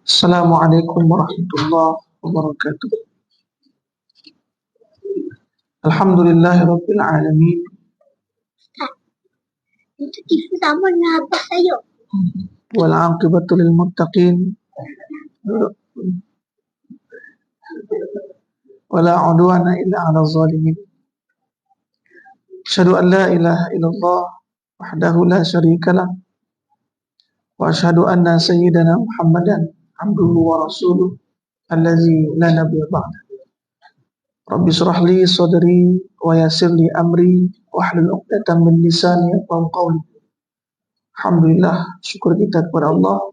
Assalamualaikum warahmatullahi wabarakatuh. Alhamdulillahirabbil alamin. Itu TV sama dengan abah saya. Wal aqibatu lil muttaqin. Wala udwana illa 'alal zalimin. Asyhadu an la ilaha illallah wahdahu la syarikalah wa asyhadu anna sayyidana Muhammadan abduhu wa rasuluh allazi la nabiyya ba'da. Rabbi shrah li sadri wa yassir li amri wahlul 'uqdatam min lisani yafqahu qawli. Alhamdulillah, syukur kita kepada Allah.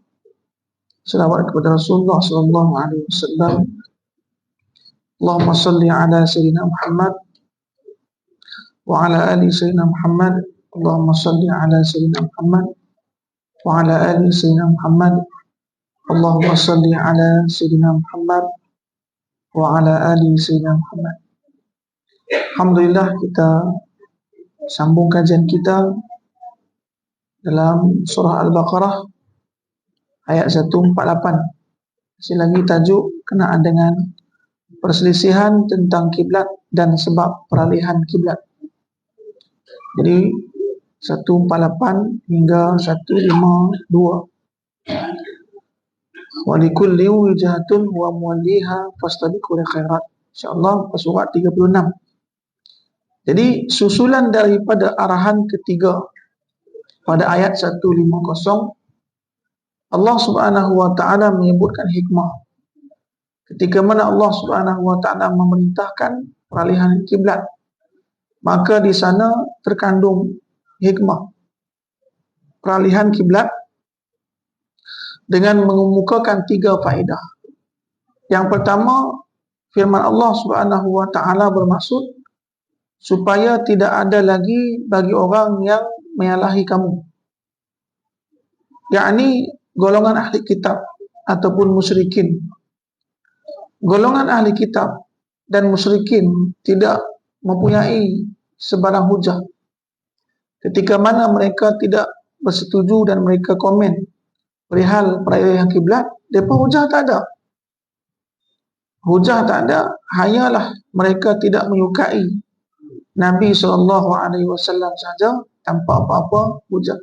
Selawat kepada Rasulullah sallallahu alaihi wasallam. Allahumma shalli ala sayyidina Muhammad wa ala ali sayyidina Muhammad. Allahumma shalli ala sayyidina Muhammad wa ala ali sayyidina Muhammad. Allahumma shalli ala sayyidina Muhammad wa ala ali sayyidina Muhammad. Alhamdulillah, kita sambung kajian kita dalam surah Al-Baqarah ayat 148. Masih lagi tajuk kenaan dengan perselisihan tentang kiblat dan sebab peralihan kiblat. Jadi 148 hingga 152. Wa likulli wijhatun huwa muwalliha fastabiqul khairat. Insyaallah surat 36. Jadi susulan daripada arahan ketiga pada ayat 150, Allah Subhanahu wa taala menyebutkan hikmah. Ketika mana Allah Subhanahu wa taala memerintahkan peralihan kiblat, maka di sana terkandung hikmah peralihan kiblat dengan mengemukakan 3 faedah. Yang pertama, firman Allah Subhanahu wa taala bermaksud supaya tidak ada lagi bagi orang yang menyalahi kamu, yakni golongan ahli kitab ataupun musyrikin. Golongan ahli kitab dan musyrikin tidak mempunyai sebarang hujah ketika mana mereka tidak bersetuju dan mereka komen perihal perayaan kiblat. Mereka hujah tak ada. Hujah tak ada, hanyalah mereka tidak menyukai Nabi SAW saja tanpa apa-apa hujah.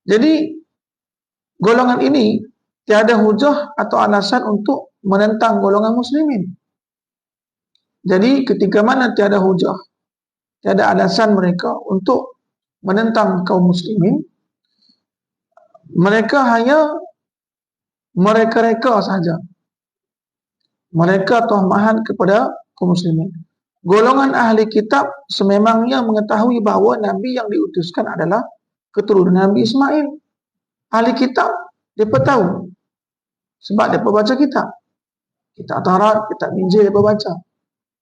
Jadi golongan ini tiada hujah atau alasan untuk menentang golongan muslimin. Jadi ketika mana tiada hujah, tiada alasan mereka untuk menentang kaum muslimin, mereka hanya mereka-reka saja. Mereka tohmahan kepada kaum muslimin. Golongan ahli kitab sememangnya mengetahui bahawa Nabi yang diutuskan adalah keturunan Nabi Ismail. Ahli kitab, mereka tahu. Sebab mereka baca kitab. Kitab Taurat, kitab Injil mereka baca.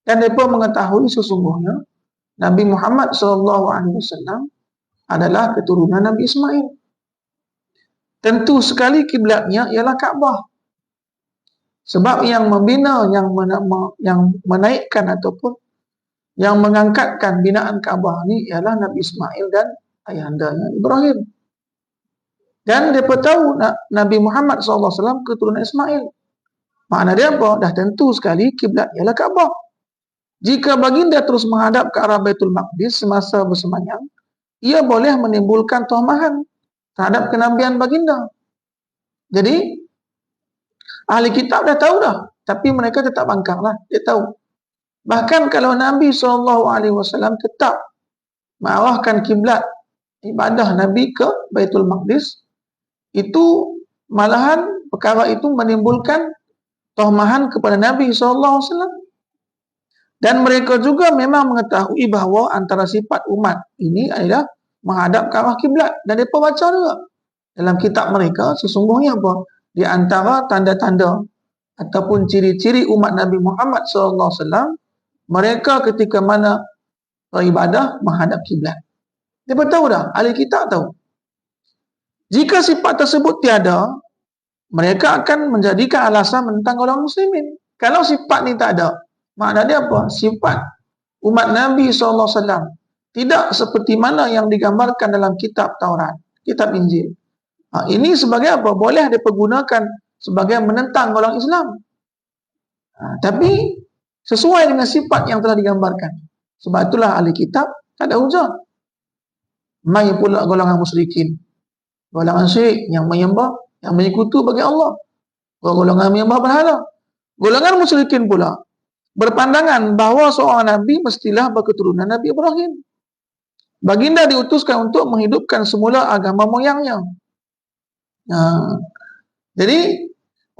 Dan mereka mengetahui sesungguhnya Nabi Muhammad SAW adalah keturunan Nabi Ismail. Tentu sekali kiblatnya ialah Kaabah. Sebab yang membina, yang menaikkan ataupun yang mengangkatkan binaan Kaabah ini ialah Nabi Ismail dan ayahandanya Ibrahim. Dan mereka tahu Nabi Muhammad SAW keturunan Ismail. Makna dia apa? Dah tentu sekali kiblat ialah Kaabah. Jika baginda terus menghadap ke arah Baitul Maqdis semasa bersemayam, ia boleh menimbulkan tohmahan terhadap kenabian baginda. Jadi ahli kitab dah tahu dah, tapi mereka tetap bangkanglah. Dia tahu. Bahkan kalau Nabi SAW tetap mengarahkan kiblat ibadah Nabi ke Baitul Maqdis, itu malahan perkara itu menimbulkan tohmahan kepada Nabi SAW. Dan mereka juga memang mengetahui bahawa antara sifat umat ini adalah menghadap ke arah kiblat. Dan mereka baca juga dalam kitab mereka sesungguhnya apa? Di antara tanda-tanda ataupun ciri-ciri umat Nabi Muhammad SAW, mereka ketika mana beribadah menghadap kiblat. Mereka tahu dah, ahli kitab tahu. Jika sifat tersebut tiada, mereka akan menjadikan alasan menentang golongan muslimin. Kalau sifat ni tak ada, makna dia apa? Sifat umat Nabi SAW tidak seperti mana yang digambarkan dalam kitab Taurat, kitab Injil. Ini sebagai apa? Boleh dipergunakan sebagai menentang golongan Islam. Tapi sesuai dengan sifat yang telah digambarkan. Sebab itulah ahli kitab tak ada hujah. Mai pula golongan musyrikin, golongan syirik yang menyembah, yang menyekutu bagi Allah, golongan menyembah berhala. Golongan musyrikin pula berpandangan bahawa seorang nabi mestilah berketurunan Nabi Ibrahim. Baginda diutuskan untuk menghidupkan semula agama moyangnya. Jadi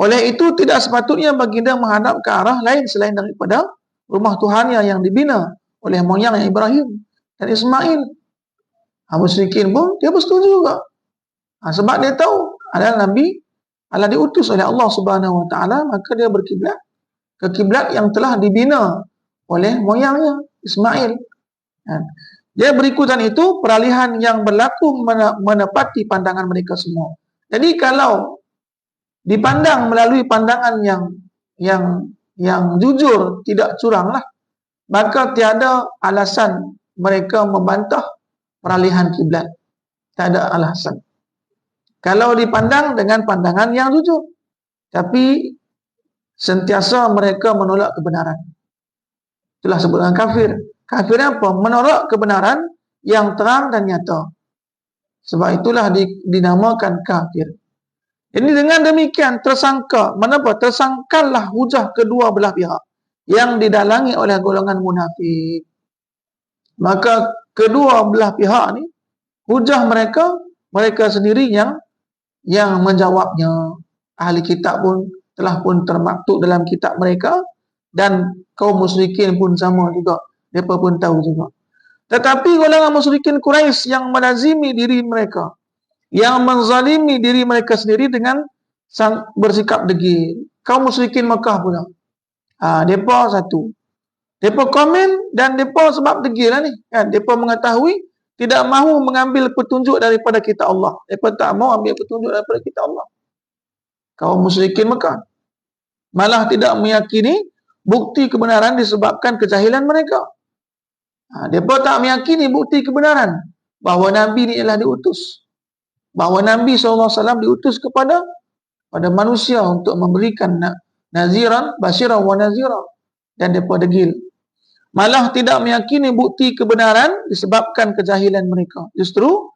oleh itu tidak sepatutnya baginda menghadap ke arah lain selain daripada rumah Tuhannya yang dibina oleh moyangnya Ibrahim dan Ismail. Musyrikin pun dia bersetuju juga. Sebab dia tahu adalah Nabi adalah diutus oleh Allah Subhanahu Wa Taala, maka dia berkiblat ke kiblat yang telah dibina oleh moyangnya Ismail. Dia berikutan itu peralihan yang berlaku menepati pandangan mereka semua. Jadi kalau dipandang melalui pandangan yang jujur, tidak curanglah, maka tiada alasan mereka membantah peralihan kiblat. Tak ada alasan. Kalau dipandang dengan pandangan yang jujur, tapi sentiasa mereka menolak kebenaran. Itulah sebutan kafir. Kafir apa? Menolak kebenaran yang terang dan nyata. Sebab itulah dinamakan kafir. Jadi dengan demikian tersangka, mengapa? Tersangkalah hujah kedua belah pihak yang didalangi oleh golongan munafik. Maka kedua belah pihak ni, hujah mereka sendiri yang menjawabnya. Ahli kitab pun telah pun termaktub dalam kitab mereka, dan kaum musyrikin pun sama juga. Mereka pun tahu juga. Tetapi golongan musyrikin Quraisy yang melazimi diri mereka, yang menzalimi diri mereka sendiri dengan bersikap degil. Kaum musyrikin Mekah pula. Mereka satu. Mereka komen dan mereka sebab degil lah ni. Mereka mengetahui tidak mahu mengambil petunjuk daripada kitab Allah. Mereka tak mahu ambil petunjuk daripada kitab Allah. Kaum musyrikin Mekah malah tidak meyakini bukti kebenaran disebabkan kejahilan mereka. Mereka tak meyakini bukti kebenaran bahawa Nabi ni ialah diutus. Bahawa Nabi SAW diutus kepada manusia untuk memberikan naziran, basyiran wa nazira. Dan mereka degil. Malah tidak meyakini bukti kebenaran disebabkan kejahilan mereka. Justru,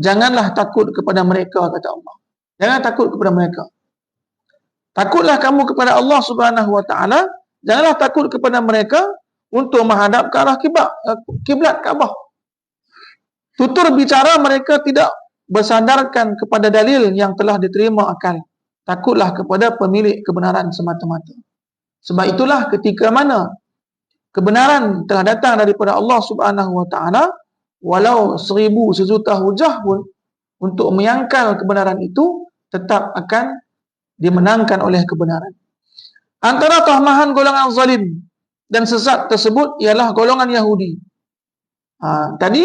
janganlah takut kepada mereka, kata Allah. Jangan takut kepada mereka. Takutlah kamu kepada Allah Subhanahu Wa Taala. Janganlah takut kepada mereka untuk menghadap ke arah kiblat Kaabah. Tutur bicara mereka tidak bersandarkan kepada dalil yang telah diterima akal. Takutlah kepada pemilik kebenaran semata-mata. Sebab itulah ketika mana kebenaran telah datang daripada Allah Subhanahu Wa Taala, walau 1000 sejuta hujah pun untuk menyangkal kebenaran itu tetap akan dimenangkan oleh kebenaran. Antara kelemahan golongan zalim dan sesat tersebut ialah golongan Yahudi. Tadi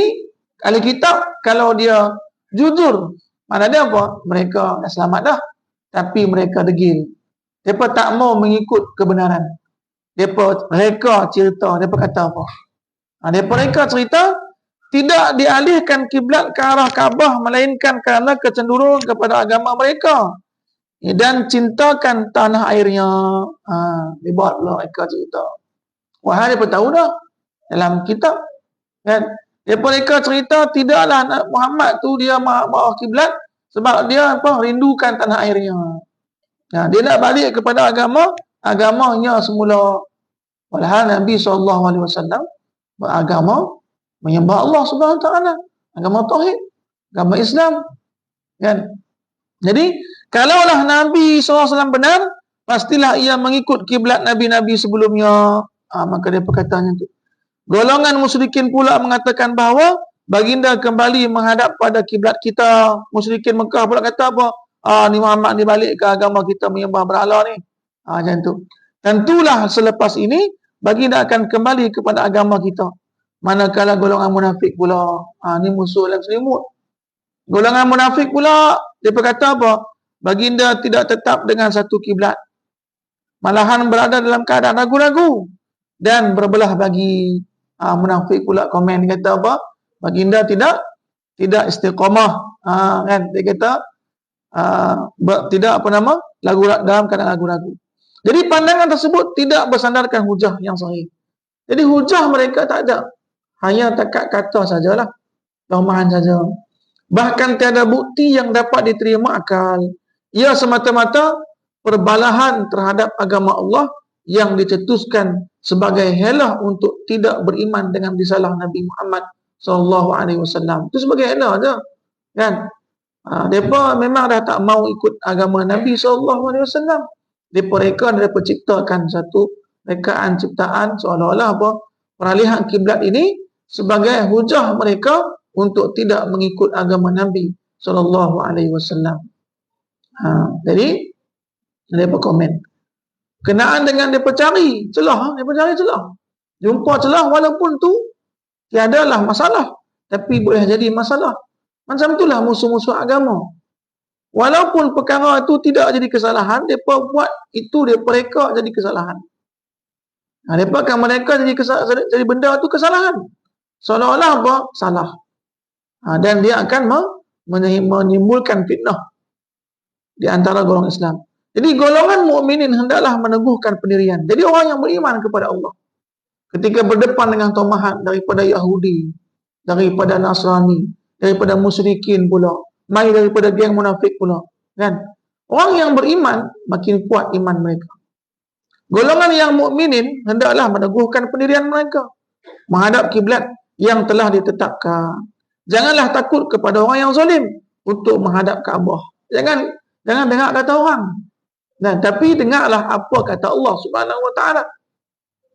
ahli kitab kalau dia jujur, mana dia apa? Mereka dah selamat dah, tapi mereka degil. Mereka tak mau mengikut kebenaran. Mereka cerita, mereka kata apa? Mereka cerita tidak dialihkan kiblat ke arah Kaabah melainkan kerana kecenderungan kepada agama mereka dan cintakan tanah airnya. Dibuat pula mereka cerita. Wah, mereka tahu dah dalam kitab kan. Mereka cerita tidaklah Muhammad tu dia maaf kiblat sebab dia rindukan tanah airnya. Dia nak balik kepada agamanya semula. Walhal Nabi SAW beragama menyembah Allah Subhanahu Wa Taala, agama tauhid, agama Islam kan. Jadi kalaulah Nabi SAW benar, pastilah ia mengikut kiblat nabi-nabi sebelumnya. Maka dia perkataannya itu. Golongan musyrikin pula mengatakan bahawa baginda kembali menghadap pada kiblat kita. Musyrikin Mekah pula kata apa? Ni Muhammad ni balik ke agama kita menyembah berhala ni. Macam tu. Tentulah selepas ini baginda akan kembali kepada agama kita. Manakala golongan munafik pula, ni musuh dalam selimut. Golongan munafik pula, dia berkata apa? Baginda tidak tetap dengan satu kiblat. Malahan berada dalam keadaan ragu-ragu dan berbelah bagi. Munafik pula komen, dia kata apa? Baginda tidak tidak istiqamah, kan dia kata tidak dalam keadaan ragu-ragu. Jadi pandangan tersebut tidak bersandarkan hujah yang sahih. Jadi hujah mereka tak ada, hanya takat kata sajalah, laumahan saja. Bahkan tiada bukti yang dapat diterima akal. Ia semata-mata perbalahan terhadap agama Allah yang dicetuskan sebagai helah untuk tidak beriman dengan risalah Nabi Muhammad SAW. Itu sebagai helah aja, kan? Mereka memang dah tak mau ikut agama Nabi SAW. Mereka ciptakan satu rekaan ciptaan seolah-olah peralihan kiblat ini sebagai hujah mereka untuk tidak mengikut agama Nabi SAW. Jadi mereka komen kenaan dengan mereka cari celah, jumpa celah walaupun tu tiadalah masalah, tapi boleh jadi masalah. Macam itulah musuh-musuh agama. Walaupun perkara itu tidak jadi kesalahan, mereka buat itu mereka jadi kesalahan. Mereka akan jadi benda itu kesalahan, seolah-olah salah. Dan dia akan menimbulkan fitnah di antara golongan Islam. Jadi golongan mukminin hendaklah meneguhkan pendirian. Jadi orang yang beriman kepada Allah ketika berdepan dengan tomahat daripada Yahudi, daripada Nasrani, daripada musyrikin pula, mai daripada geng munafik pula, kan? Orang yang beriman makin kuat iman mereka. Golongan yang mukminin hendaklah meneguhkan pendirian mereka menghadap kiblat yang telah ditetapkan. Janganlah takut kepada orang yang zalim untuk menghadap Kaabah. Jangan dengar kata orang. Tapi dengarlah apa kata Allah Subhanahu Wa Taala.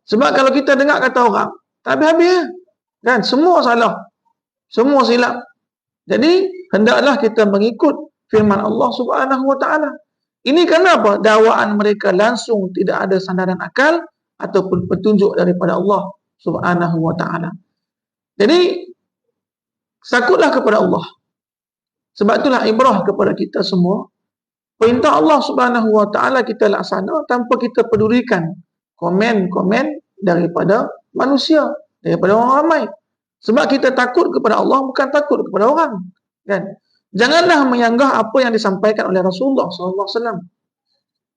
Sebab kalau kita dengar kata orang, tak habis-habis. Dan semua salah. Semua silap. Jadi hendaklah kita mengikut firman Allah Subhanahu Wa Taala. Ini kenapa dakwaan mereka langsung tidak ada sandaran akal ataupun petunjuk daripada Allah Subhanahu Wa Taala. Jadi takutlah kepada Allah. Sebab itulah ibrah kepada kita semua. Perintah Allah Subhanahu Wa Taala kita laksana tanpa kita pedulikan komen-komen daripada manusia, daripada orang ramai. Sebab kita takut kepada Allah, bukan takut kepada orang, kan? Janganlah menyanggah apa yang disampaikan oleh Rasulullah SAW.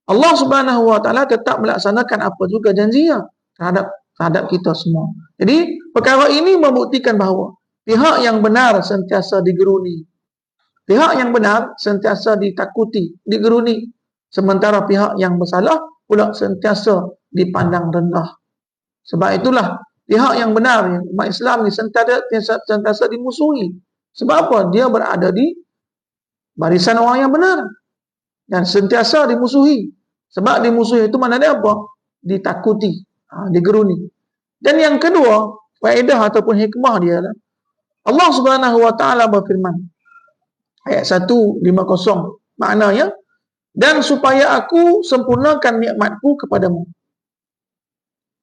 Allah Subhanahu Wa Taala tetap melaksanakan apa juga janjinya terhadap kita semua. Jadi perkara ini membuktikan bahawa pihak yang benar sentiasa digeruni, pihak yang benar sentiasa ditakuti, digeruni, sementara pihak yang bersalah pula sentiasa dipandang rendah. Sebab itulah pihak yang benar, umat Islam ni sentiasa dimusuhi. Sebab apa? Dia berada di barisan orang yang benar dan sentiasa dimusuhi. Sebab dimusuhi itu maknanya apa? Ditakuti, digeruni. Dan yang kedua, faedah ataupun hikmah dia adalah Allah Subhanahu Wa Taala berfirman, ayat 150, maknanya, dan supaya aku sempurnakan nikmatku kepadamu.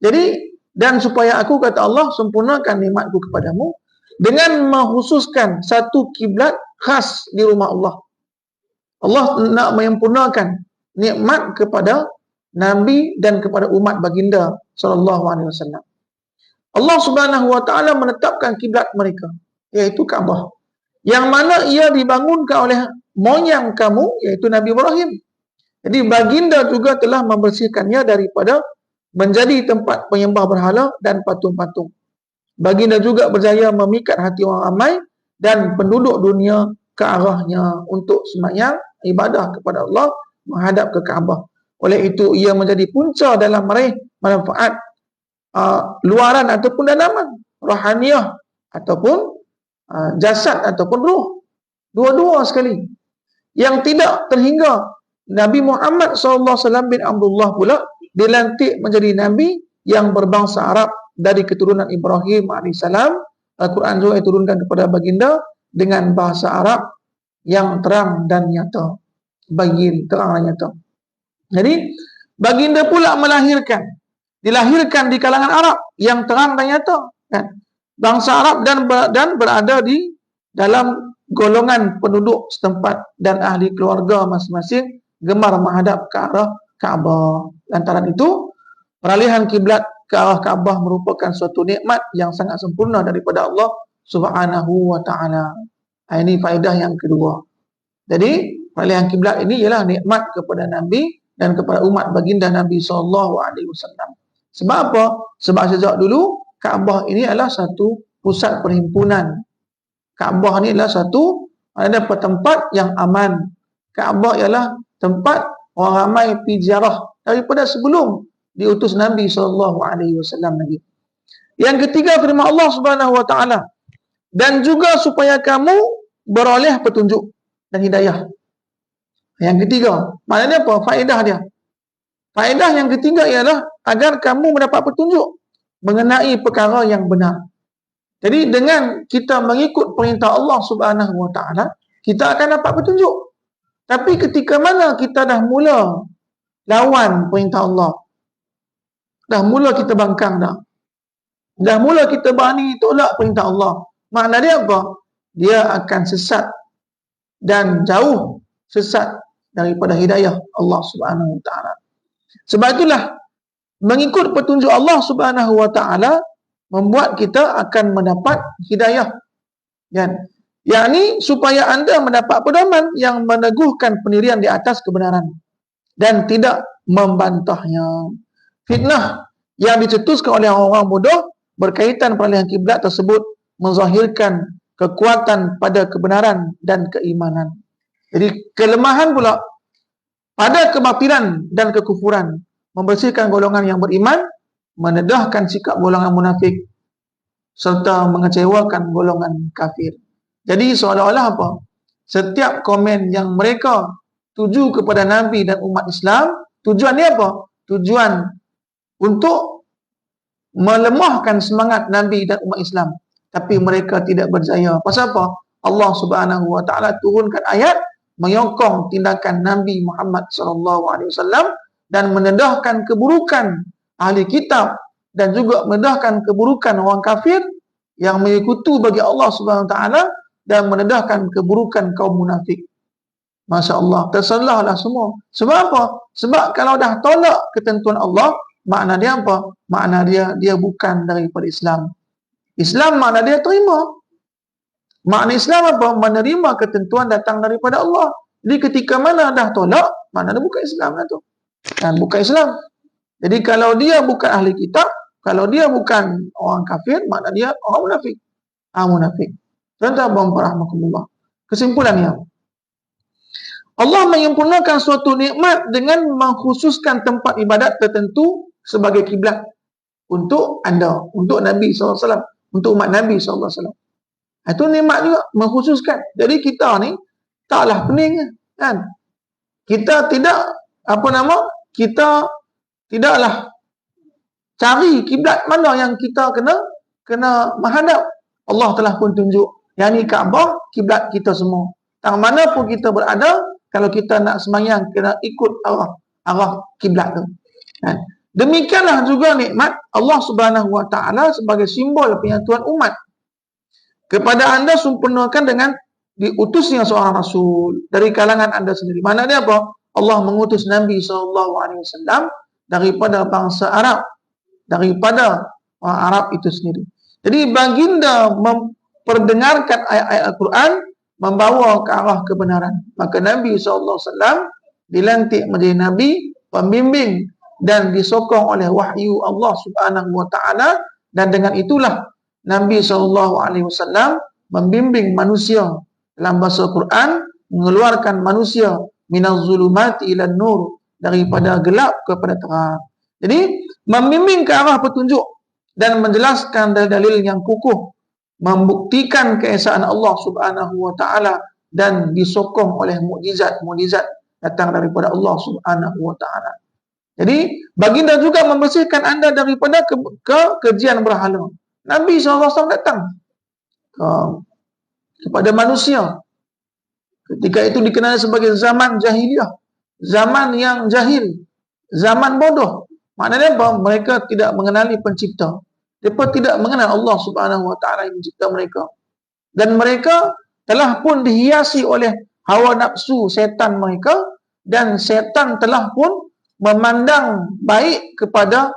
Jadi, dan supaya aku, kata Allah, sempurnakan nikmatku kepadamu dengan menghususkan satu kiblat khas di rumah Allah. Allah nak menyempurnakan nikmat kepada Nabi dan kepada umat baginda SAW. Allah Subhanahu Wa Taala menetapkan kiblat mereka, iaitu Kaabah, yang mana ia dibangunkan oleh moyang kamu, iaitu Nabi Ibrahim. Jadi baginda juga telah membersihkannya daripada menjadi tempat penyembah berhala dan patung-patung. Baginda juga berjaya memikat hati orang ramai dan penduduk dunia ke arahnya untuk sembahyang ibadah kepada Allah menghadap ke Kaabah. Oleh itu ia menjadi punca dalam meraih manfaat luaran ataupun dalaman, rohaniah ataupun jasad ataupun ruh, dua-dua sekali. Yang tidak terhingga Nabi Muhammad SAW bin Abdullah pula dilantik menjadi Nabi yang berbangsa Arab dari keturunan Ibrahim AS. Al-Quran juga diturunkan kepada baginda dengan bahasa Arab yang terang dan nyata. Bayin, terang dan nyata. Jadi baginda pula dilahirkan di kalangan Arab yang terang dan nyata, kan? Bangsa Arab dan berada di dalam golongan penduduk setempat dan ahli keluarga masing-masing gemar menghadap ke arah Kaabah. Lantaran itu, peralihan kiblat ke arah Kaabah merupakan suatu nikmat yang sangat sempurna daripada Allah Subhanahu Wa Taala. Ini faedah yang kedua. Jadi peralihan kiblat ini ialah nikmat kepada Nabi dan kepada umat baginda Nabi SAW. Sebab apa? Sebab sejak dulu Kaabah ini adalah satu pusat perhimpunan. Kaabah ini adalah satu ada tempat yang aman. Kaabah ialah tempat orang ramai pergi ziarah daripada sebelum diutus Nabi SAW lagi. Yang ketiga firman Allah Subhanahu Wa Taala, dan juga supaya kamu beroleh petunjuk dan hidayah. Yang ketiga, maknanya apa? Faedah dia. Faedah yang ketiga ialah agar kamu mendapat petunjuk mengenai perkara yang benar. Jadi dengan kita mengikut perintah Allah Subhanahu Wa Taala, kita akan dapat petunjuk. Tapi ketika mana kita dah mula lawan perintah Allah, dah mula kita bangkang dah mula kita berani tolak perintah Allah, makna dia apa? Dia akan sesat dan jauh sesat daripada hidayah Allah Subhanahu Wa Taala. Sebab itulah mengikut petunjuk Allah Subhanahu Wa Taala membuat kita akan mendapat hidayah. Kan? Yakni supaya anda mendapat pedoman yang meneguhkan pendirian di atas kebenaran dan tidak membantahnya. Fitnah yang dicetuskan oleh orang-orang bodoh berkaitan peralihan kiblat tersebut menzahirkan kekuatan pada kebenaran dan keimanan. Jadi kelemahan pula pada kebatilan dan kekufuran membersihkan golongan yang beriman, menedahkan sikap golongan munafik serta mengecewakan golongan kafir. Jadi seolah-olah apa? Setiap komen yang mereka tuju kepada Nabi dan umat Islam, tujuan dia apa? Tujuan untuk melemahkan semangat Nabi dan umat Islam. Tapi mereka tidak berjaya. Pasal apa? Allah Subhanahu Wa Taala turunkan ayat menyokong tindakan Nabi Muhammad SAW dan menedahkan keburukan ahli kitab dan juga menedahkan keburukan orang kafir yang mengikuti bagi Allah Subhanahu Wa Taala dan menedahkan keburukan kaum munafik. Masya Allah, tersalahlah semua. Sebab apa? Sebab kalau dah tolak ketentuan Allah, makna dia apa? Makna dia bukan daripada Islam. Islam makna dia terima. Makna Islam apa? Menerima ketentuan datang daripada Allah. Jadi ketika mana dah tolak, makna dia bukan Islam lah tu. Dan bukan Islam. Jadi kalau dia bukan ahli kitab, kalau dia bukan orang kafir, makna dia orang munafik. Munafik. Tuan-tuan rahmatullah. Kesimpulannya, Allah menyempurnakan suatu nikmat dengan mengkhususkan tempat ibadat tertentu sebagai kiblat untuk anda, untuk Nabi SAW, untuk umat Nabi SAW. Itu nikmat juga, mengkhususkan. Jadi kita ni taklah pening kan. Kita tidak kita tidaklah cari kiblat mana yang kita kena menghadap. Allah telah pun tunjuk, yang ni Kaabah kiblat kita semua. Tang mana pun kita berada, kalau kita nak sembahyang kena ikut arah kiblat tu. Kan? Demikianlah juga nikmat Allah Subhanahu Wa Taala sebagai simbol penyatuan umat. Kepada anda sempurnakan dengan diutusnya seorang rasul dari kalangan anda sendiri. Mana dia apa? Allah mengutus Nabi SAW daripada bangsa Arab, daripada orang Arab itu sendiri. Jadi baginda memperdengarkan ayat-ayat Al-Quran membawa ke arah kebenaran. Maka Nabi SAW dilantik menjadi Nabi, pembimbing dan disokong oleh wahyu Allah Subhanahu Wa Taala, dan dengan itulah Nabi SAW membimbing manusia dalam bahasa Quran, mengeluarkan manusia minaz zulumati ilan nur, daripada gelap kepada terang. Jadi membimbing ke arah petunjuk dan menjelaskan dalil-dalil yang kukuh, membuktikan keesaan Allah Subhanahu Wa Taala dan disokong oleh mukjizat-mukjizat datang daripada Allah Subhanahu Wa Taala. Jadi baginda juga membersihkan anda daripada kekejian berhala. Nabi SAW datang kepada manusia. Ketika itu dikenal sebagai zaman jahiliyah, zaman yang jahil, zaman bodoh. Maknanya apa? Mereka tidak mengenali pencipta. Mereka tidak mengenal Allah Subhanahu Wa Taala yang mencipta mereka. Dan mereka telah pun dihiasi oleh hawa nafsu setan mereka, dan setan telah pun memandang baik kepada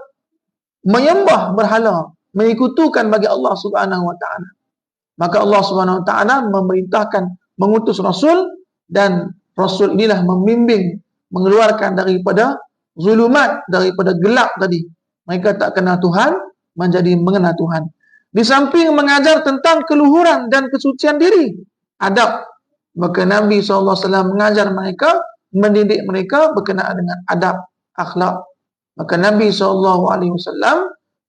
menyembah berhala, mengikutukan bagi Allah Subhanahu Wa Taala. Maka Allah Subhanahu Wa Taala memerintahkan mengutus Rasul, dan Rasul inilah membimbing, mengeluarkan daripada zulumat, daripada gelap tadi. Mereka tak kenal Tuhan, menjadi mengenal Tuhan. Di samping mengajar tentang keluhuran dan kesucian diri, adab, maka Nabi SAW mengajar mereka, mendidik mereka berkenaan dengan adab, akhlak. Maka Nabi SAW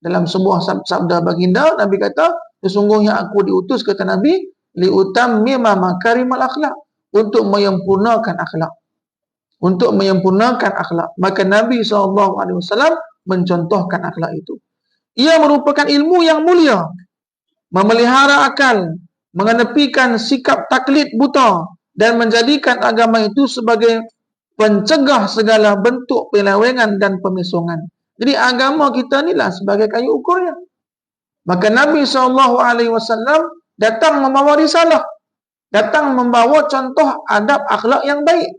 dalam sebuah sabda baginda, Nabi kata, sesungguhnya aku diutus, kata Nabi, liutammima makarimal akhlak, untuk menyempurnakan akhlak. Untuk menyempurnakan akhlak. Maka Nabi SAW mencontohkan akhlak itu. Ia merupakan ilmu yang mulia, memelihara akal, mengenepikan sikap taklid buta, dan menjadikan agama itu sebagai pencegah segala bentuk penyelewengan dan pemesongan. Jadi agama kita inilah sebagai kayu ukurnya. Maka Nabi SAW datang membawa risalah, datang membawa contoh adab akhlak yang baik,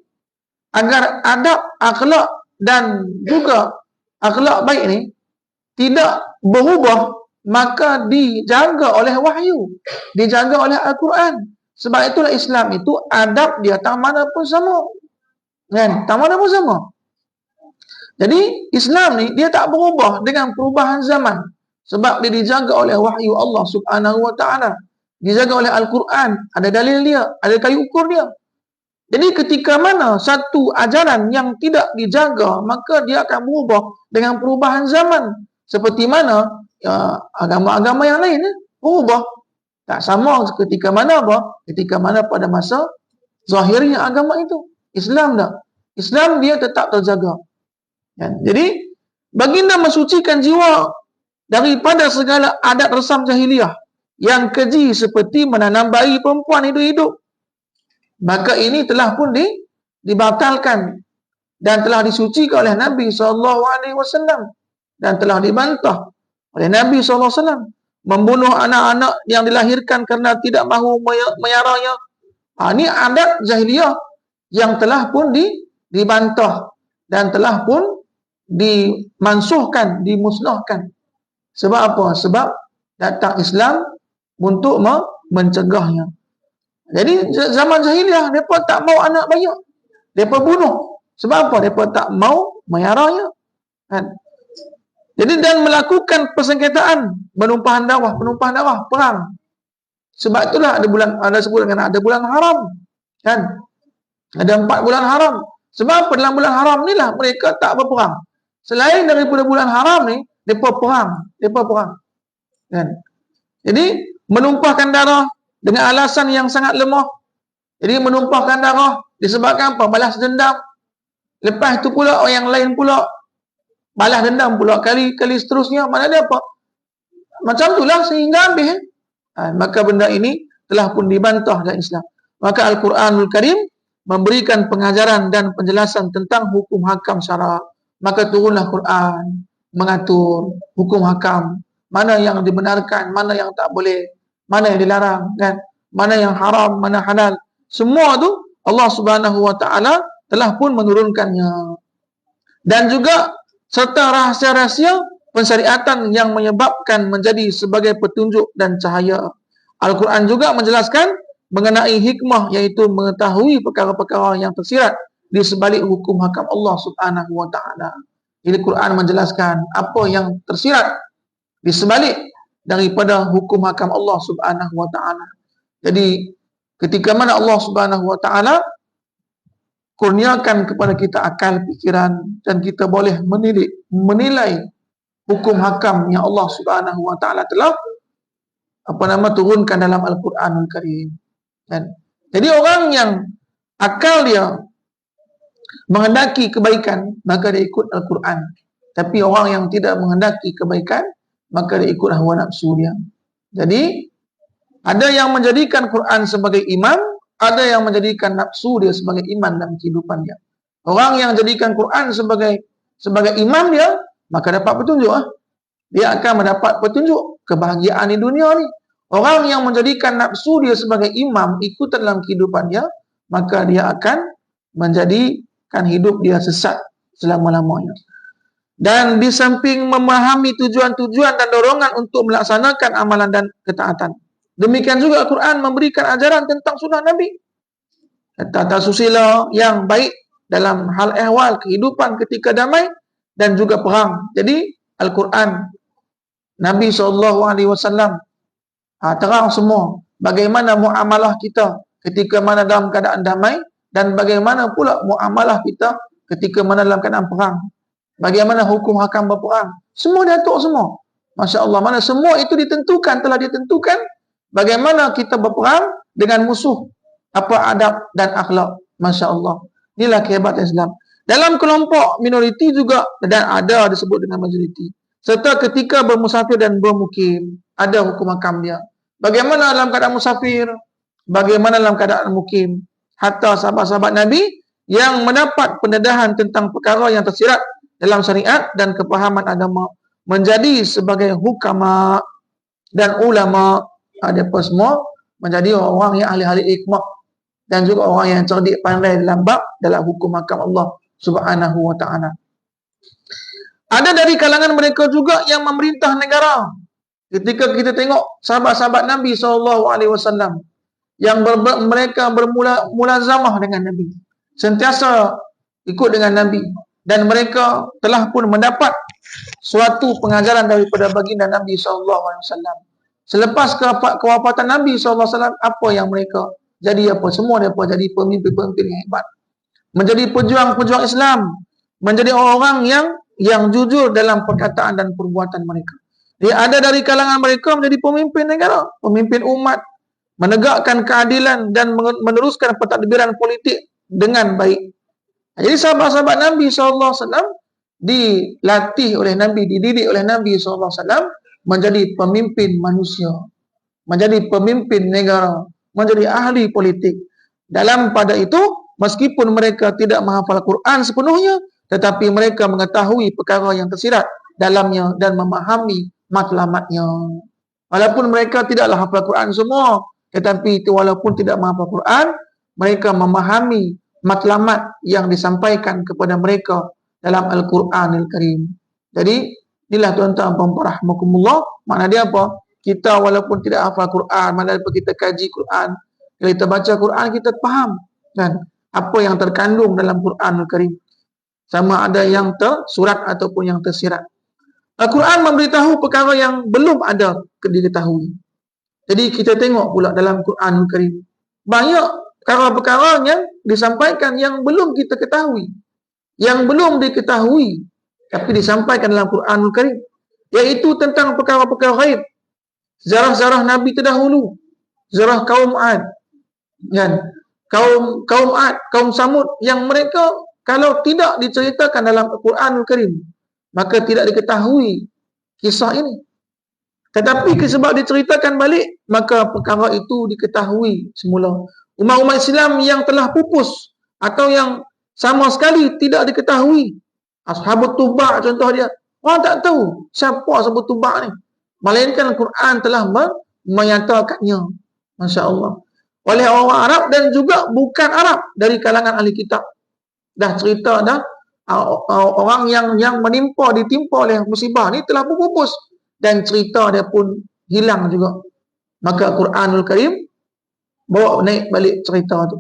agar adab akhlak dan juga akhlak baik ini tidak berubah, maka dijaga oleh wahyu, dijaga oleh Al-Quran. Sebab itulah Islam itu adab dia tak mana pun sama, kan? Tak mana pun sama. Jadi Islam ni dia tak berubah dengan perubahan zaman, sebab dia dijaga oleh wahyu Allah Subhanahu Wa Taala, dijaga oleh Al-Quran, ada dalil dia, ada kayu ukur dia. Jadi ketika mana satu ajaran yang tidak dijaga, maka dia akan berubah dengan perubahan zaman. Seperti mana agama-agama yang lain berubah. Tak sama ketika mana apa? Ketika mana pada masa zahirnya agama itu. Islam tak? Islam dia tetap terjaga. Jadi baginda mensucikan jiwa daripada segala adat resam jahiliah yang keji, seperti menanam bayi perempuan hidup-hidup. Maka ini telah pun dibatalkan dan telah disucikan oleh Nabi SAW, dan telah dibantah oleh Nabi SAW. Membunuh anak-anak yang dilahirkan kerana tidak mahu menyaranya. Ini adat jahiliyah yang telah pun dibantah dan telah pun dimansuhkan, dimusnahkan. Sebab apa? Sebab datang Islam untuk mencegahnya. Jadi zaman jahiliah, mereka tak mau anak banyak, mereka bunuh. Sebab apa? Mereka tak mau menyaranya, kan? Jadi dan melakukan persengketaan, penumpahan darah, perang. Sebab itulah ada sebut dengan ada bulan haram, kan? Ada 4 bulan haram. Sebab apa? Dalam bulan haram inilah mereka tak berperang. Selain daripada bulan haram ni, mereka perang, kan? Jadi menumpahkan darah dengan alasan yang sangat lemah. Jadi menumpahkan darah disebabkan apa? Balas dendam. Lepas itu pula orang yang lain pula balas dendam pula kali seterusnya. Mana ada apa? Macam itulah sehingga habis. Maka benda ini telah pun dibantah dalam Islam. Maka Al-Quranul Karim memberikan pengajaran dan penjelasan tentang hukum hakam syara. Maka turunlah Quran mengatur hukum hakam, mana yang dibenarkan, mana yang tak boleh, mana yang dilarang, kan? Mana yang haram, mana halal. Semua tu Allah Subhanahu Wa Taala telah pun menurunkannya. Dan juga serta rahsia-rahsia pensyariatan yang menyebabkan menjadi sebagai petunjuk dan cahaya. Al-Quran juga menjelaskan mengenai hikmah, iaitu mengetahui perkara-perkara yang tersirat di sebalik hukum hakam Allah Subhanahu Wa Taala. Jadi Quran menjelaskan apa yang tersirat di sebalik daripada hukum hakam Allah Subhanahu Wa Taala. Jadi ketika mana Allah Subhanahu Wa Taala kurniakan kepada kita akal fikiran, dan kita boleh menilai hukum hakam yang Allah Subhanahu Wa Taala telah turunkan dalam Al-Quranul Karim. Jadi orang yang akal dia menghendaki kebaikan, maka dia ikut Al-Quran. Tapi orang yang tidak menghendaki kebaikan, maka dia ikut hawa nafsu dia. Jadi ada yang menjadikan Quran sebagai imam, ada yang menjadikan nafsu dia sebagai iman dalam kehidupan dia. Orang yang jadikan Quran sebagai imam dia, maka dapat petunjuk. Dia akan mendapat petunjuk kebahagiaan di dunia ni. Orang yang menjadikan nafsu dia sebagai imam, ikutan dalam kehidupan dia, maka dia akan menjadikan hidup dia sesat selama-lamanya. Dan di samping memahami tujuan-tujuan dan dorongan untuk melaksanakan amalan dan ketaatan, Demikian juga Al-Quran memberikan ajaran tentang sunnah Nabi. Tata susila yang baik dalam hal ehwal kehidupan ketika damai dan juga perang. Jadi Al-Quran, Nabi SAW terang semua bagaimana muamalah kita ketika mana dalam keadaan damai dan bagaimana pula muamalah kita ketika mana dalam keadaan perang. Bagaimana hukum hakam berperang. Semua diatur semua. Masya Allah, mana semua itu ditentukan, telah ditentukan bagaimana kita berperang dengan musuh, apa adab dan akhlak. Masya Allah. Inilah kehebatan Islam. Dalam kelompok minoriti juga dan ada disebut dengan majoriti. Serta ketika bermusafir dan bermukim, ada hukum hakam dia. Bagaimana dalam keadaan musafir, bagaimana dalam keadaan mukim. Hatta sahabat-sahabat Nabi yang mendapat pendedahan tentang perkara yang tersirat dalam syariat dan kepahaman agama menjadi sebagai hukama dan ulama, ada apa semua menjadi orang yang ahli-ahli hikmah dan juga orang yang cerdik pandai dalam bab dalam hukum hakam Allah Subhanahu wa taala. Ada dari kalangan mereka juga yang memerintah negara. Ketika kita tengok sahabat-sahabat Nabi SAW yang mereka mulazamah dengan Nabi, sentiasa ikut dengan Nabi, dan mereka telah pun mendapat suatu pengajaran daripada baginda Nabi SAW. Selepas kewafatan Nabi SAW, apa yang mereka jadi apa? Semua mereka jadi pemimpin-pemimpin yang hebat, menjadi pejuang-pejuang Islam, menjadi orang yang jujur dalam perkataan dan perbuatan mereka. Dia ada dari kalangan mereka menjadi pemimpin negara, pemimpin umat, menegakkan keadilan dan meneruskan pentadbiran politik dengan baik. Jadi sahabat-sahabat Nabi SAW dilatih oleh Nabi, dididik oleh Nabi SAW menjadi pemimpin manusia, menjadi pemimpin negara, menjadi ahli politik. Dalam pada itu, meskipun mereka tidak menghafal Quran sepenuhnya, tetapi mereka mengetahui perkara yang tersirat dalamnya dan memahami matlamatnya. Walaupun mereka tidaklah hafal Quran semua, tetapi itu walaupun tidak menghafal Quran, mereka memahami matlamat yang disampaikan kepada mereka dalam Al-Quranul Karim. Jadi, inilah tuan-tuan dan puan-puan rahmakumullah. Makna dia apa? Kita walaupun tidak hafal Quran, manakala kita kaji Quran, kalau kita baca Quran, kita faham kan apa yang terkandung dalam Quranul Karim. Sama ada yang tersurat ataupun yang tersirat. Al-Quran memberitahu perkara yang belum ada diketahui. Jadi kita tengok pula dalam Quranul Karim, banyak perkara-perkara yang disampaikan yang belum kita ketahui, yang belum diketahui tapi disampaikan dalam Quranul Karim, iaitu tentang perkara-perkara ghaib, sejarah-sejarah Nabi terdahulu, sejarah kaum Ad, kan? Kaum Ad, kaum Samud, yang mereka kalau tidak diceritakan dalam Quranul Karim, maka tidak diketahui kisah ini. Tetapi sebab diceritakan balik, maka perkara itu diketahui semula. Umat-umat Islam yang telah pupus atau yang sama sekali tidak diketahui, Ashabut Tubak contoh dia, orang tak tahu siapa Ashabut Tubak ni, melainkan Al-Quran telah menyatakannya. Masya Allah. Oleh orang Arab dan juga bukan Arab dari kalangan ahli kitab. Dah cerita dah orang yang ditimpa oleh musibah ni telah pupus dan cerita dia pun hilang juga. Maka Quranul Karim bawa naik balik cerita tu.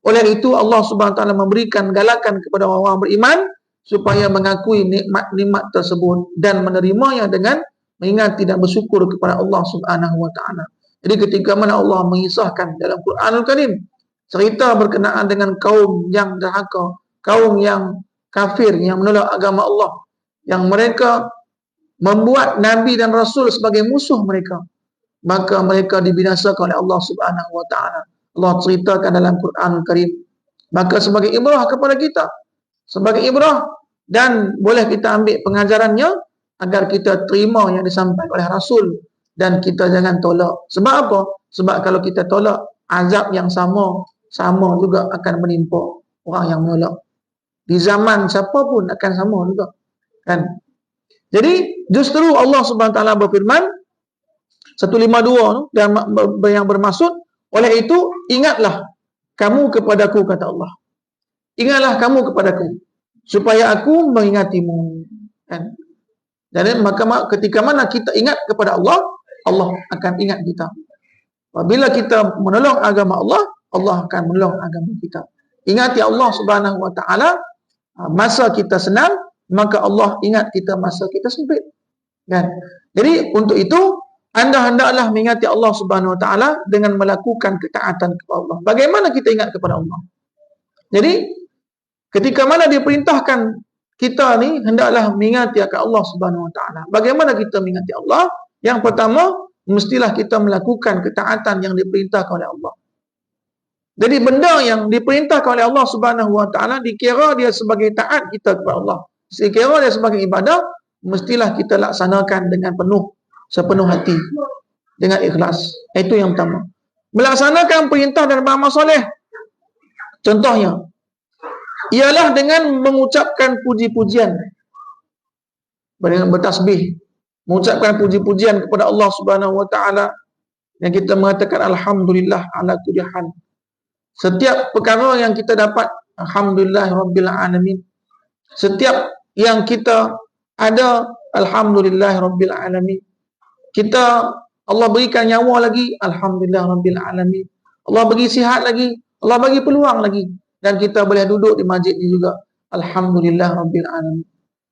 Oleh itu Allah Subhanahu Wa Taala memberikan galakan kepada orang beriman supaya mengakui nikmat-nikmat tersebut dan menerimanya dengan mengingati dan bersyukur kepada Allah Subhanahu Wa Taala. Jadi ketika mana Allah mengisahkan dalam Quranul Karim cerita berkenaan dengan kaum yang derhaka, kaum yang kafir, yang menolak agama Allah, yang mereka membuat Nabi dan Rasul sebagai musuh mereka, maka mereka dibinasakan oleh Allah Subhanahu Wa Taala. Allah ceritakan dalam Quranul Karim. Maka sebagai ibrah kepada kita, sebagai ibrah, dan boleh kita ambil pengajarannya agar kita terima yang disampaikan oleh Rasul dan kita jangan tolak. Sebab apa? Sebab kalau kita tolak, azab yang sama juga akan menimpa orang yang menolak. Di zaman siapa pun akan sama juga, kan? Jadi justru Allah Subhanahu Wa Taala berfirman 152 dan yang bermaksud, oleh itu ingatlah kamu kepadaku, kata Allah. Ingatlah kamu kepadaku supaya aku mengingatimu, kan? Dan maka ketika mana kita ingat kepada Allah, Allah akan ingat kita. Apabila kita menolong agama Allah, Allah akan menolong agama kita. Ingati Allah Subhanahu wa taala masa kita senang, maka Allah ingat kita masa kita sempit. Kan? Jadi untuk itu anda hendaklah mengingati Allah Subhanahu wa taala dengan melakukan ketaatan kepada Allah. Bagaimana kita ingat kepada Allah? Jadi ketika mana dia perintahkan kita ni hendaklah mengingati akan Allah Subhanahu wa taala. Bagaimana kita mengingati Allah? Yang pertama, mestilah kita melakukan ketaatan yang diperintahkan oleh Allah. Jadi benda yang diperintahkan oleh Allah Subhanahu wa taala dikira dia sebagai taat kita kepada Allah. Dikira dia sebagai ibadah, mestilah kita laksanakan dengan sepenuh hati, dengan ikhlas. Itu yang pertama. Melaksanakan perintah dan beramal soleh. Contohnya ialah dengan mengucapkan puji-pujian, dengan bertasbih, mengucapkan puji-pujian kepada Allah Subhanahu wa taala, yang kita mengatakan alhamdulillah ala kulli hal. Setiap perkara yang kita dapat, alhamdulillah rabbil alamin. Setiap yang kita ada, alhamdulillah rabbil alamin. Kita Allah berikan nyawa lagi, alhamdulillah rabbil alamin. Allah bagi sihat lagi, Allah bagi peluang lagi, dan kita boleh duduk di masjid ini juga, alhamdulillah rabbil alamin.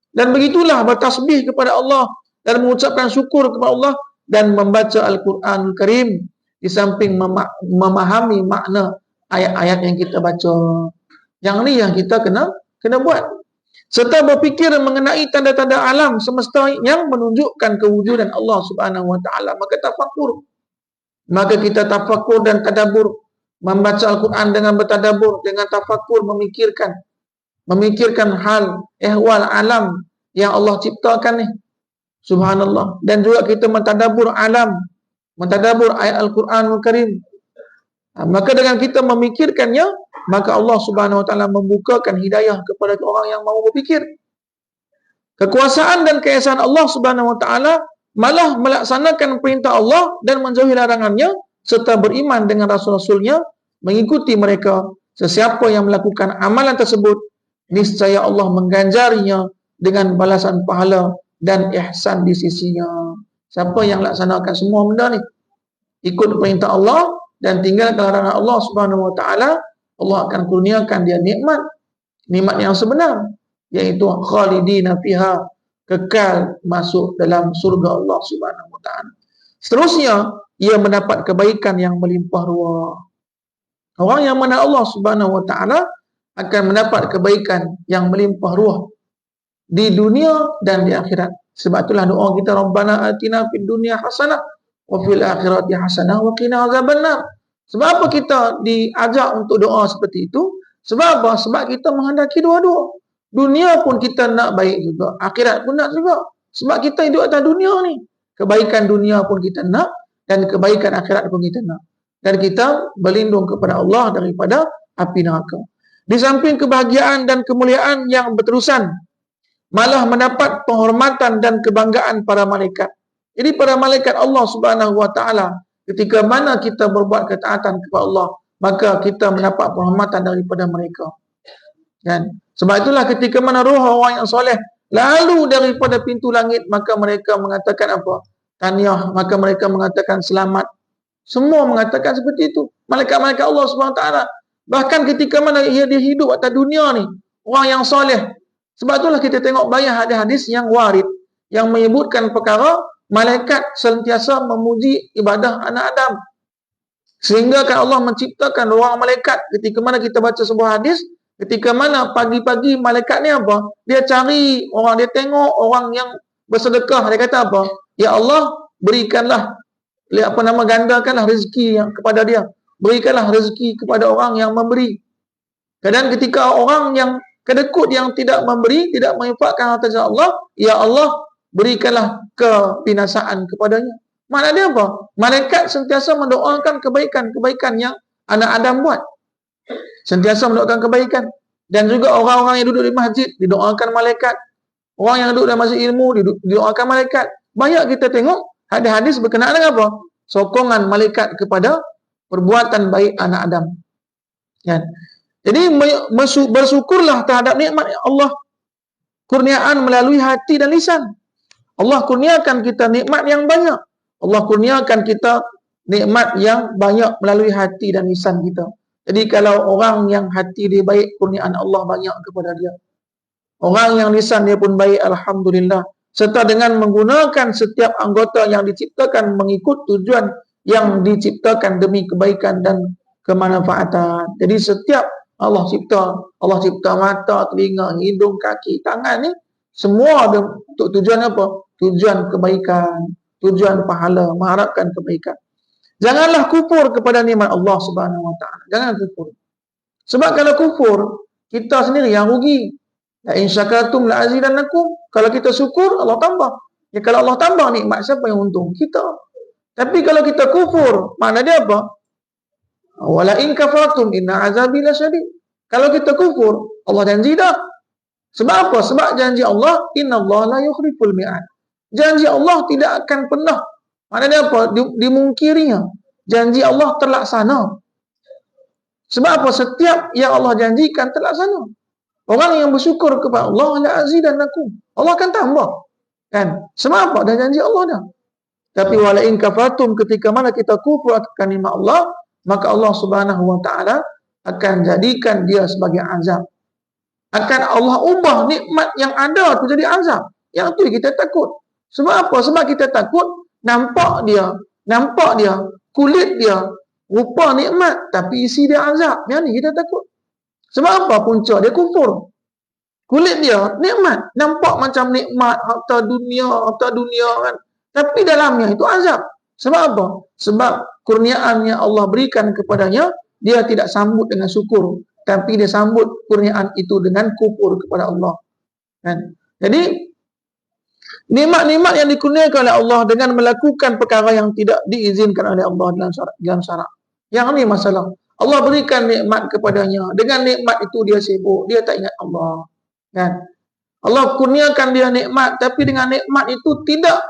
Dan begitulah bertasbih kepada Allah dan mengucapkan syukur kepada Allah dan membaca Al-Quranul Karim di samping memahami makna ayat-ayat yang kita baca. Yang ni yang kita kena buat. Serta berfikir mengenai tanda-tanda alam semesta yang menunjukkan kewujudan Allah Subhanahu wa taala. Maka tafakur. Maka kita tafakur dan tadabbur, membaca Al-Quran dengan bertadabbur, dengan tafakur, memikirkan hal ehwal alam yang Allah ciptakan ni. Subhanallah. Dan juga kita mentadabbur alam, mentadabbur ayat Al-Quranul Karim. Maka dengan kita memikirkannya, maka Allah Subhanahu wa taala membukakan hidayah kepada orang yang mahu berfikir. Kekuasaan dan keesaan Allah Subhanahu wa taala malah melaksanakan perintah Allah dan menjauhi larangannya, serta beriman dengan rasul-rasulnya, mengikuti mereka. Sesiapa yang melakukan amalan tersebut, niscaya Allah mengganjarinya dengan balasan pahala dan ihsan di sisinya. Siapa yang laksanakan semua benda ni, ikut perintah Allah dan tinggalkan larangan Allah Subhanahu wa taala, Allah akan kurniakan dia nikmat yang sebenar, iaitu khalidina fiha, kekal masuk dalam surga Allah Subhanahu wa taala. Seterusnya, ia mendapat kebaikan yang melimpah ruah. Orang yang mengenal Allah Subhanahu wa taala akan mendapat kebaikan yang melimpah ruah di dunia dan di akhirat. Sebab itulah doa kita, Rabbana atina fid dunya hasanah wa fil akhirati hasanah wa qina azabannar. Sebab apa kita diajak untuk doa seperti itu? Sebab apa? Sebab kita menghendaki dua-dua. Dunia pun kita nak baik juga, akhirat pun nak juga. Sebab kita hidup atas dunia ni. Kebaikan dunia pun kita nak, dan kebaikan akhirat pun kita nak. Dan kita berlindung kepada Allah daripada api neraka. Di samping kebahagiaan dan kemuliaan yang berterusan, malah mendapat penghormatan dan kebanggaan para malaikat. Jadi para malaikat Allah Subhanahu wa taala, ketika mana kita berbuat ketaatan kepada Allah, maka kita mendapat penghormatan daripada mereka. Kan? Sebab itulah ketika mana roh orang yang soleh lalu daripada pintu langit, maka mereka mengatakan apa? Tahniah, maka mereka mengatakan selamat. Semua mengatakan seperti itu. Malaikat-malaikat Allah Subhanahu wa taala. Bahkan ketika mana dia hidup atas dunia ni, orang yang soleh. Sebab itulah kita tengok banyak hadis-hadis yang warid, yang menyebutkan perkara malaikat sentiasa memuji ibadah anak Adam. Sehingga kan Allah menciptakan ruang malaikat. Ketika mana kita baca sebuah hadis, ketika mana pagi-pagi malaikat ni apa? Dia cari orang, dia tengok orang yang bersedekah. Dia kata apa? Ya Allah, berikanlah, gandakanlah rezeki yang kepada dia. Berikanlah rezeki kepada orang yang memberi. Kadang ketika orang yang kedekut, yang tidak memberi, tidak menginfakkan harta Allah, ya Allah, berikanlah kebinasaan kepadanya. Maknanya apa? Malaikat sentiasa mendoakan kebaikan-kebaikan yang anak Adam buat. Sentiasa mendoakan kebaikan. Dan juga orang-orang yang duduk di masjid, didoakan malaikat. Orang yang duduk dalam masjid ilmu, didoakan malaikat. Banyak kita tengok hadis-hadis berkenaan dengan apa? Sokongan malaikat kepada perbuatan baik anak Adam. Ya. Jadi bersyukurlah terhadap nikmat Allah. Kurniaan melalui hati dan lisan. Allah kurniakan kita nikmat yang banyak. Allah kurniakan kita nikmat yang banyak melalui hati dan lisan kita. Jadi kalau orang yang hati dia baik, kurniaan Allah banyak kepada dia. Orang yang lisan dia pun baik, alhamdulillah. Serta dengan menggunakan setiap anggota yang diciptakan mengikut tujuan yang diciptakan demi kebaikan dan kemanfaatan. Jadi setiap Allah cipta mata, telinga, hidung, kaki, tangan ni semua ada untuk tujuan apa? Tujuan kebaikan, tujuan pahala, mengharapkan kebaikan. Janganlah kufur kepada nikmat Allah Subhanahu Wa Taala. Jangan kufur. Sebab kalau kufur, kita sendiri yang rugi. La in syakartum la azidannakum. Kalau kita syukur, Allah tambah. Ya, kalau Allah tambah nikmat, siapa yang untung? Kita. Tapi kalau kita kufur, makna dia apa? Wala in kafartum inna azabi lasyadid. Kalau kita kufur, Allah janji dah. Sebab apa? Sebab janji Allah, innallaha la yukhliful mi'ad. Janji Allah tidak akan pernah, maknanya apa? Dimungkirinya. Janji Allah terlaksana. Sebab apa? Setiap yang Allah janjikan terlaksana. Orang yang bersyukur kepada Allah, la azidannakum. Allah akan tambah. Kan? Sebab apa? Dah janji Allah dah. Tapi wala in kafartum, ketika mana kita kufur akan nikmat Allah, maka Allah Subhanahu Wa Taala akan jadikan dia sebagai azab. Akan Allah ubah nikmat yang ada tu jadi azab. Yang tu kita takut. Sebab apa? Sebab kita takut nampak dia, kulit dia rupa nikmat tapi isi dia azab. Yang ni kita takut. Sebab apa? Punca dia kufur. Kulit dia nikmat, nampak macam nikmat harta dunia kan. Tapi dalamnya itu azab. Sebab apa? Sebab kurniaan yang Allah berikan kepadanya, dia tidak sambut dengan syukur, tapi dia sambut kurniaan itu dengan kufur kepada Allah. Kan? Jadi nikmat-nikmat yang dikurniakan oleh Allah dengan melakukan perkara yang tidak diizinkan oleh Allah dalam syarak. Yang ni masalah. Allah berikan nikmat kepadanya. Dengan nikmat itu dia sibuk, dia tak ingat Allah. Kan? Allah kurniakan dia nikmat, tapi dengan nikmat itu tidak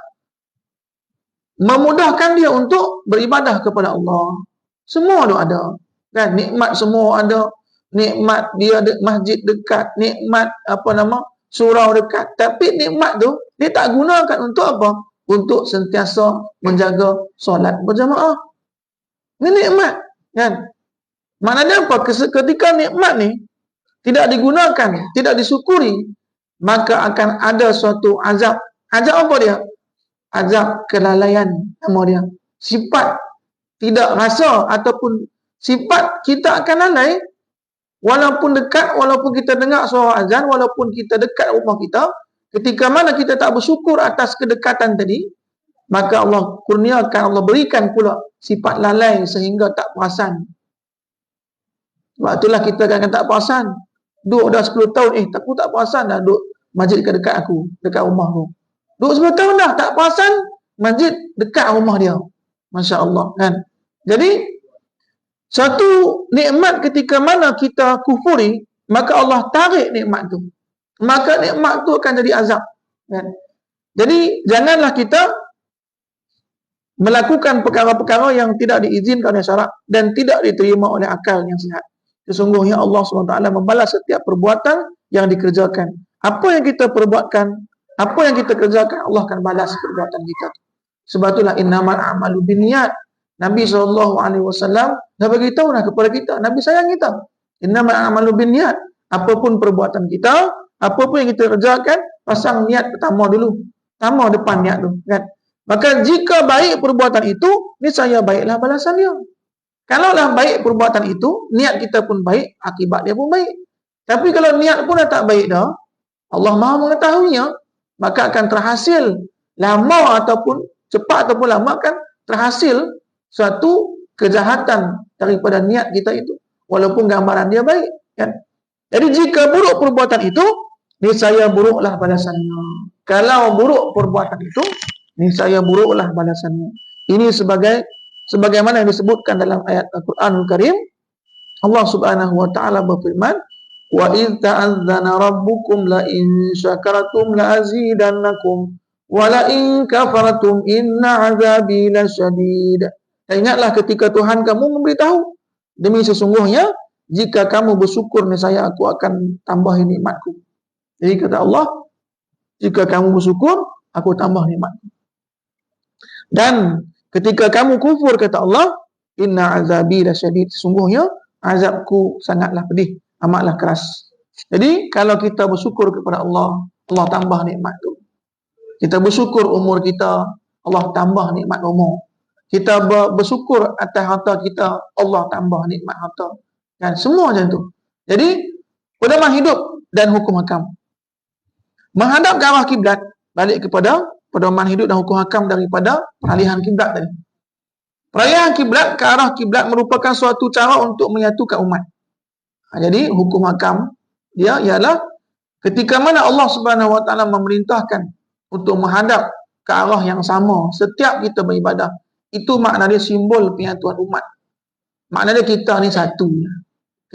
memudahkan dia untuk beribadah kepada Allah. Semua tu ada. Kan? Nikmat semua ada. Nikmat dia masjid dekat, nikmat surau dekat. Tapi nikmat tu dia tak gunakan untuk apa? Untuk sentiasa menjaga solat berjamaah. Ini nikmat, kan? Maknanya apa? Ketika nikmat ni tidak digunakan, tidak disyukuri, maka akan ada suatu azab. Azab apa dia? Azab kelalaian nama dia. Sifat tidak rasa ataupun sifat kita akan lalai walaupun dekat, walaupun kita dengar suara azan, walaupun kita dekat rumah kita, ketika mana kita tak bersyukur atas kedekatan tadi, maka Allah kurniakan, Allah berikan pula sifat lalai sehingga tak perasan. Sebab itulah kita kadang tak perasan. Duduk dah 10 tahun, aku tak perasan dah duduk masjid dekat aku, dekat rumah aku. Duduk 10 tahun dah, tak perasan masjid dekat rumah dia. Masya Allah, kan? Jadi, satu nikmat ketika mana kita kufuri, maka Allah tarik nikmat tu. Maka nikmat tu akan jadi azab. Kan? Jadi, janganlah kita melakukan perkara-perkara yang tidak diizinkan oleh syarak dan tidak diterima oleh akal yang sihat. Sesungguhnya Allah SWT membalas setiap perbuatan yang dikerjakan. Apa yang kita perbuatkan, apa yang kita kerjakan, Allah akan balas perbuatan kita. Sebab itulah innamal a'malu binniyat. Nabi SAW dah bagi tahu dah kepada kita, Nabi sayang kita. Innamal a'malu binniyat. Apapun perbuatan kita, apapun yang kita kerjakan, pasang niat pertama dulu. Pertama depan niat tu, kan? Maka jika baik perbuatan itu, niscaya baiklah balasan dia. Kalaulah baik perbuatan itu, niat kita pun baik, akibat dia pun baik. Tapi kalau niat pun dah tak baik dah, Allah Maha mengetahuinya, maka akan terhasil lama ataupun cepat ataupun lama akan terhasil suatu kejahatan daripada niat kita itu, walaupun gambaran dia baik, kan? Jadi jika buruk perbuatan itu, niscaya buruklah balasannya. Kalau buruk perbuatan itu, niscaya buruklah balasannya. Ini sebagaimana yang disebutkan dalam ayat Al-Quranul Karim, Allah Subhanahu wa taala berfirman, "Wa idz ta'adzana rabbukum la in syakartum la azidannakum wa la in kafartum inna 'adzabi lasyadid." Dan ingatlah ketika Tuhan kamu memberitahu, demi sesungguhnya jika kamu bersyukur niscaya aku akan tambah nikmatku. Jadi kata Allah, jika kamu bersyukur, aku tambah nikmatku. Dan Ketika kamu kufur, kata Allah, inna azabi lasyadid. Sesungguhnya azabku sangatlah pedih, amatlah keras. Jadi kalau kita bersyukur kepada Allah, Allah tambah nikmat tu. Kita bersyukur umur kita, Allah tambah nikmat umur. Kita bersyukur atas harta kita, Allah tambah nikmat harta. Dan semua macam tu. Jadi pedoman hidup dan hukum hakam. Menghadap ke arah kiblat, balik kepada pedoman hidup dan hukum hakam daripada peralihan kiblat tadi. Peralihan kiblat ke arah kiblat merupakan suatu cara untuk menyatukan umat. Jadi hukum hakam dia ialah ketika mana Allah Subhanahu Wa Taala memerintahkan untuk menghadap ke arah yang sama setiap kita beribadah, itu makna dia simbol penyatuan umat. Makna dia kita ni satu.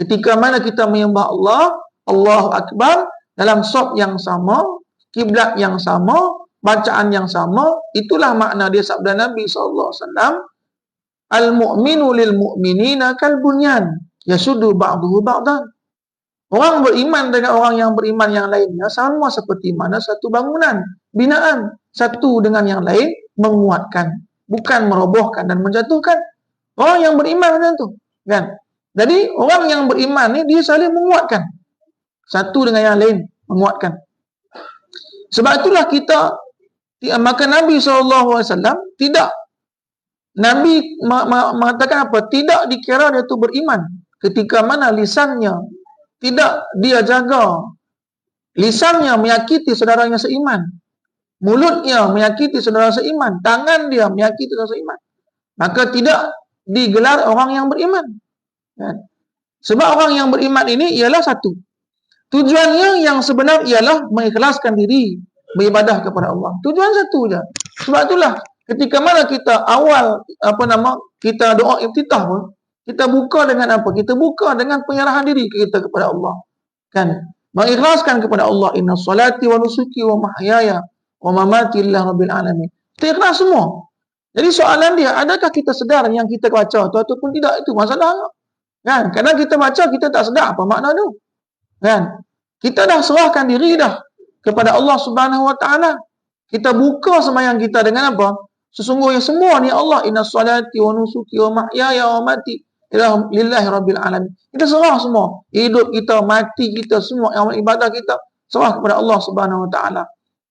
Ketika mana kita menyembah Allah, Allahu Akbar, dalam shop yang sama, kiblat yang sama, bacaan yang sama, itulah makna dia sabda Nabi SAW, al-mu'minu lil-mu'minina kal-bunyan, yasudu ba'duhu ba'dan. Orang beriman dengan orang yang beriman yang lainnya sama seperti mana satu bangunan, binaan, satu dengan yang lain menguatkan, bukan merobohkan dan menjatuhkan. Orang yang beriman macam tu, kan? Jadi orang yang beriman ni dia saling menguatkan, satu dengan yang lain menguatkan. Sebab itulah kita, maka Nabi SAW tidak, Nabi mengatakan apa? Tidak dikira dia tu beriman ketika mana lisannya tidak dia jaga. Lisannya menyakiti saudaranya seiman, mulutnya menyakiti saudara seiman, tangan dia menyakiti saudara seiman, maka tidak digelar orang yang beriman. Sebab orang yang beriman ini ialah satu. Tujuannya yang sebenar ialah mengikhlaskan diri beribadah kepada Allah. Tujuan satu je. Sebab itulah ketika mana kita awal kita doa iftitah pun, kita buka dengan apa? Kita buka dengan penyerahan diri kita kepada Allah. Kan? Mengikhlaskan kepada Allah, inna salati wa nusuki wa mahyaya wa mamati lillahi rabbil alamin. Kita ikhlas semua. Jadi soalan dia, adakah kita sedar yang kita baca tu ataupun tidak? Itu masalah. Kan? Kadang kita baca kita tak sedar apa makna tu. Kan? Kita dah serahkan diri dah kepada Allah Subhanahu Wa Taala. Kita buka sembahyang kita dengan apa? Sesungguhnya semua ni Allah, inna salati wa nusuki wa mahyaya wa mamati lillahi rabbil alamin. Kita serah semua. Hidup kita, mati kita, semua amal ibadah kita serah kepada Allah Subhanahu Wa Taala.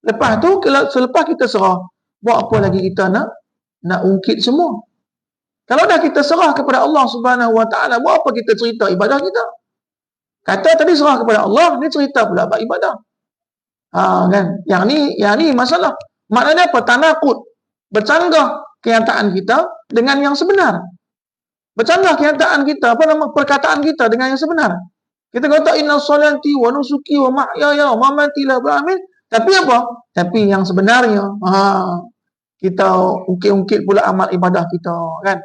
Lepas tu, selepas kita serah, buat apa lagi kita nak ungkit semua? Kalau dah kita serah kepada Allah Subhanahu Wa Taala, buat apa kita cerita ibadah kita? Kata tadi serah kepada Allah, ni cerita pula bab ibadah. Kan? Yang ni masalah. Maknanya apa? Tanakut. Bercanggah kenyataan kita dengan yang sebenar. Bercanggah kenyataan kita, perkataan kita dengan yang sebenar. Kita kata inna salati wa nusuki wa mahyaya wa mamati lillahi rabbil alamin. Tapi apa? Tapi yang sebenarnya, kita ungkit-ungkit pula amal ibadah kita, kan?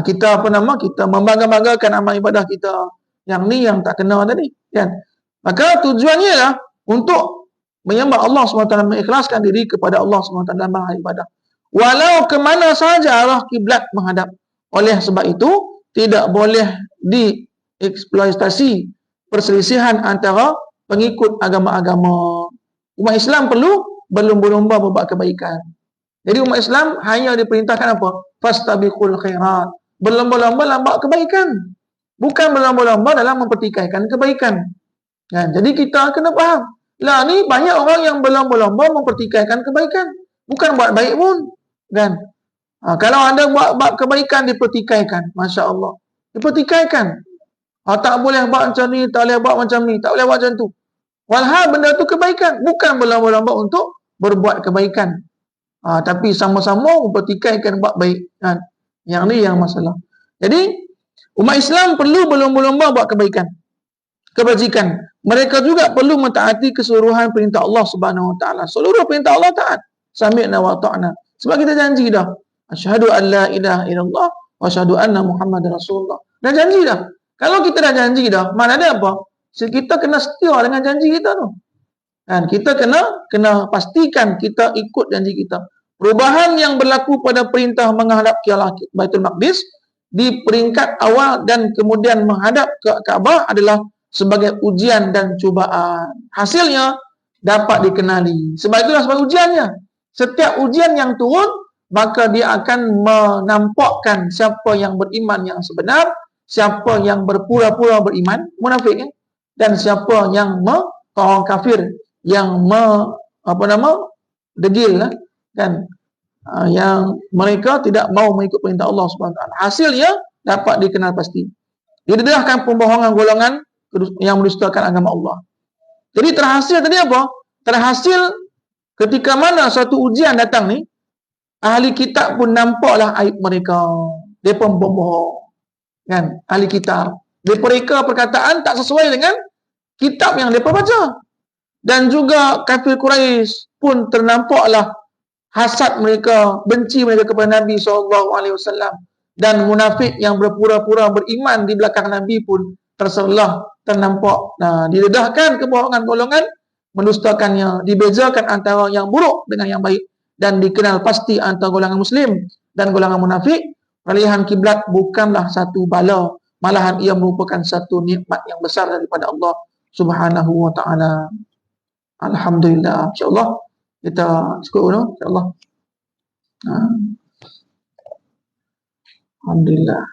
Kita kita membangga-banggakan amal ibadah kita. Yang ni yang tak kena tadi, kan? Maka tujuannya lah untuk menyembah Allah SWT, mengikhlaskan diri kepada Allah SWT dalam ibadah. Walau ke mana saja arah kiblat menghadap. Oleh sebab itu, tidak boleh dieksploitasi perselisihan antara pengikut agama-agama. Umat Islam perlu berlomba-lomba membuat kebaikan. Jadi umat Islam hanya diperintahkan apa? Fastabiqul khairat. Berlomba-lomba dalam buat kebaikan. Bukan berlomba-lomba dalam mempertikaikan kebaikan. Kan? Jadi kita kena faham. Lah ni banyak orang yang berlomba-lomba mempertikaikan kebaikan. Bukan buat baik pun. Kan? Kalau ada buat kebaikan dipertikaikan, Masya Allah. Dipertikaikan. Tak boleh buat macam ni, tak boleh buat macam ni, tak boleh buat macam tu. Walhal benda tu kebaikan. Bukan berlomba-lomba untuk berbuat kebaikan. Tapi sama-sama mempertikaikan buat baik. Kan? Yang ni yang masalah. Jadi, umat Islam perlu berlomba-lomba buat kebaikan. Kebajikan. Mereka juga perlu mentaati keseluruhan perintah Allah Subhanahu Wa Taala. Seluruh perintah Allah taat. Sami'na wa ta'na. Sebab kita janji dah. Asyhadu an la ilaha illallah wa asyhadu anna Muhammadar Rasulullah. Dah janji dah. Kalau kita dah janji dah, mana ada apa? Kita kena setia dengan janji kita tu. Dan kita kena pastikan kita ikut janji kita. Perubahan yang berlaku pada perintah menghadap ke arah Baitul Maqdis di peringkat awal dan kemudian menghadap ke Kaabah adalah sebagai ujian dan cubaan. Hasilnya dapat dikenali. Sebab itulah sebab ujiannya. Setiap ujian yang turun maka dia akan menampakkan siapa yang beriman yang sebenar, siapa yang berpura-pura beriman, munafik ya, dan siapa yang orang kafir yang degil lah, kan, yang mereka tidak mau mengikut perintah Allah Subhanahu Wa Taala. Hasilnya dapat dikenal pasti. Didedahkan pembohongan golongan yang mendustakan agama Allah. Jadi terhasil tadi apa? Terhasil ketika mana suatu ujian datang ni, ahli kitab pun nampaklah aib mereka. Mereka pembohong. Kan? Ahli kitab. Mereka perkataan tak sesuai dengan kitab yang mereka baca. Dan juga kafir Quraisy pun ternampaklah hasad mereka, benci mereka kepada Nabi SAW. Dan munafik yang berpura-pura beriman di belakang Nabi pun ternampak. Didedahkan kebohongan golongan mendustakannya, dibezakan antara yang buruk dengan yang baik, dan dikenal pasti antara golongan muslim dan golongan munafik. Peralihan kiblat bukanlah satu bala, malahan ia merupakan satu nikmat yang besar daripada Allah Subhanahu wa taala. Alhamdulillah. Insya-Allah kita cukup dulu, insya-Allah. Alhamdulillah.